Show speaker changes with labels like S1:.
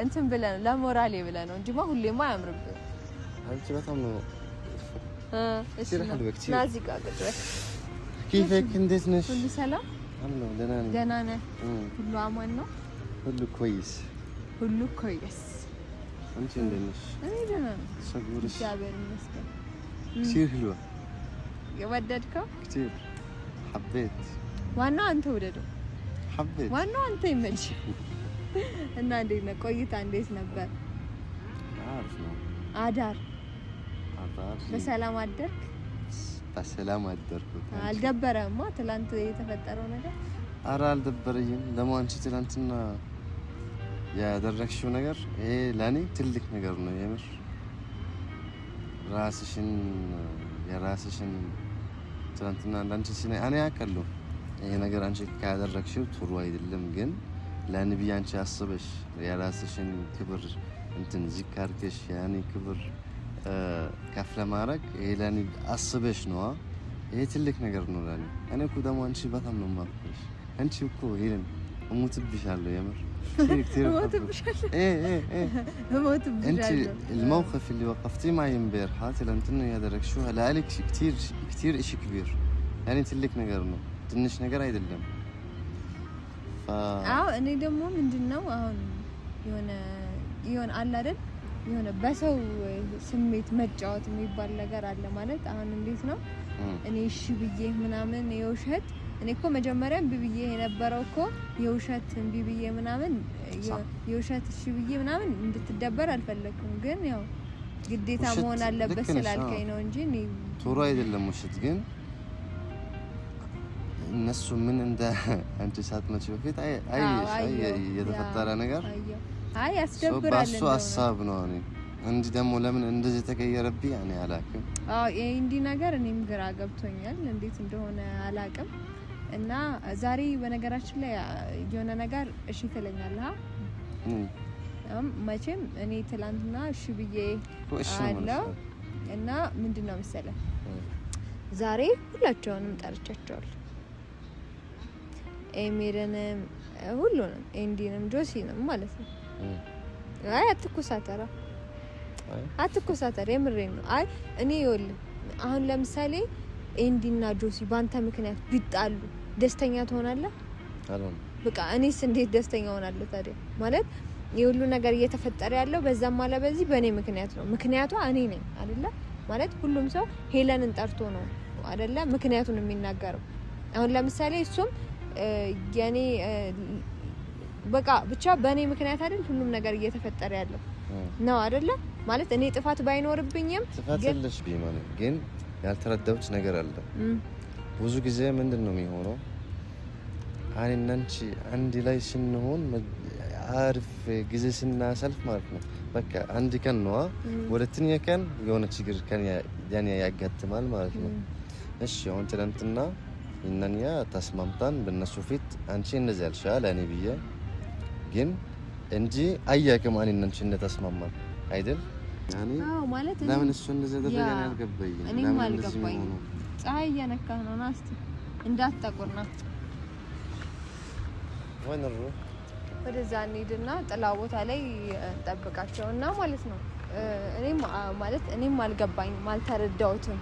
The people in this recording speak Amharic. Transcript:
S1: እንትን ብለን ለሞራሌ ብለን ነው እንጂማ ሁሌማ አያምርብህ
S2: አንቺ በጣም ነው
S1: እሺ ናዚቃ ቅጥረት
S2: كيفك እንዴት ነሽ
S1: ሁሉ ሰላም
S2: አለው ደህና ነኝ
S1: ሁሉ አማን ነው
S2: ሁሉ كويس አንቺ እንዴት ነሽ
S1: እኔ ደህና ነኝ
S2: ሰጉርሽ
S1: እግዚአብሔር ይመስገን
S2: كثير حلوه
S1: የወደድከው
S2: كثير حبيت
S1: ዋናው አንተ ወደደው
S2: حبيت
S1: ዋናው አንተ ይመች እና እንዴት ነው ቆይታ እንዴት ነበር
S2: عارف ነው
S1: አዳር በሰላም አደርክ
S2: በሰላም አደርኩ
S1: አልደበረማ ትላንት የተፈጠረው ነገር
S2: ኧረ አልደበረኝም ደግሞ አንቺ ትላንትና ያደረግሽው ነገር ይሄ ለኔ ትልቅ ነገር ነው የምር የራስሽን ትላንትና አንቺ ሲና እኔ አውቃለሁ ይሄ ነገር አንቺ ካደረግሽው ጥሩ አይደለም ግን ለነብይ አንቺ አስበሽ የራስሽን ክብር እንትን ዚካርከሽ ያኔ ክብር ከፍ ለማድረግ ይሄ ለኔ አስበሽ ነው ይሄ ትልቅ ነገር ነው ለኔ እኔ እኮ ደግሞ አንቺ በጣም ነው የማፍቅርሽ አንቺ እኮ ይሄን እሞትብሻለሁ የምር كثير
S1: እሞትብሻለሁ
S2: انت الموقف اللي وقفتي معي امبارح لانتنا ያደረግሽው ለአሌክ كثير شيء كبير يعني ትልቅ ነገር ነው ትንሽ ነገር አይደለም
S1: አዎ እኔ ደግሞ ምንድነው አሁን የሆነ አለ አይደል የሆነ በሰው ስሜት መጫወት የሚባል ነገር አለ ማለት አሁን እንዴት ነው እኔ እሺ ብዬ ምናምን የውሸት እኔ እኮ መጀመሪያ ብብዬ የነበረው እኮ የውሸት ብብዬ ምናምን የውሸት እሺ ብዬ ምናምን እንድትደበር አልፈለኩም ግን ያው ግዴታ መሆን አለበት ስላልከኝ ነው እንጂ እኔ
S2: ቶሎ አይደለም ውሸት ግን እነሱ ምን እንደ አንቺ ሳትመጪ በፊት አይ የተፈጠረ ነገር
S1: አይ ያስደብራል
S2: ባሱ ሐሳብ ነው እኔ እንዴ ደግሞ ለምን እንደዚህ ተቀየረብኝ እኔ አላቅም
S1: እንዲ ነገር እኔም ግራ ገብቶኛል እንዴት እንደሆነ አላቅም እና ዛሬ በነገራችን ላይ የሆነ ነገር እሺ ትለኛለህ መቼም እኔ ትላንትና እሺ ብዬ አለው እና ምንድነው መሰለህ ዛሬ ሁላቸውንም ጠርቻቸዋለሁ ኤሚርንም ሁሉንም ኤንዲንም ጆሲንም ማለት ነው አይ አትኩሳተራ የምሬን ነው አይ እኔ ይወል አሁን ለምሳሌ ኤንዲና ጆሲ ባንተ ምክንያት ቢጣሉ ደስተኛ ትሆናለህ
S2: አሁን
S1: በቃ እኔስ እንዴት ደስተኛ ሆናለሁ ታዲያ ማለት የሁሉ ነገር እየተፈጠረ ያለው በዛም ማለ በዚህ በእኔ ምክንያት ነው ምክንያቱ እኔ ነኝ አይደለ ማለት ሁሉም ሰው ሄለንን ጠርቶ ነው አይደለ ምክንያቱን የሚናገረው አሁን ለምሳሌ እሱም ያኔ በቃ ብቻ በእኔ ምክንያት አይደል ሁሉም ነገር እየተፈጠረ ያለው ነው አይደለ ማለት እኔ ጥፋት ባይኖርብኝም
S2: ጥፋትልሽ ቢማን ግን ያልተረዳሁት ነገር አለ ብዙ ጊዜ ምንድነው የሚሆነው አንቺ አንድ ላይ ስንሆን አርፍ ጊዜ ስናሳልፍ ማለት ነው በቃ አንድ ቀን ነው ወለተኛ ቀን የሆነ ችግር ከኛ ያኔ ያጋጥማል ማለት ነው እሺ አሁን ትናንትና እነኛ ተስማምታን በእነሱ ፊት አንቺ እንደዚህ ያልሻል እኔ ብዬ ግን እንጂ አያውቅም እኔና አንቺ እንደተስማማን አይደል ያኔ
S1: ማለት
S2: ለምን እሱ እንደዚህ ያደረገ ያልገባኝ
S1: እኔም አልገባኝ ፀሐይ እየነካህ ነው ናስቲ እንዳትጠቁርና
S2: ወንሩ
S1: ወደዛ እንሂድና ጥላ ቦታ ላይ እንጠብቃቸውና ማለት ነው እኔም አልገባኝም አልተረዳሁትም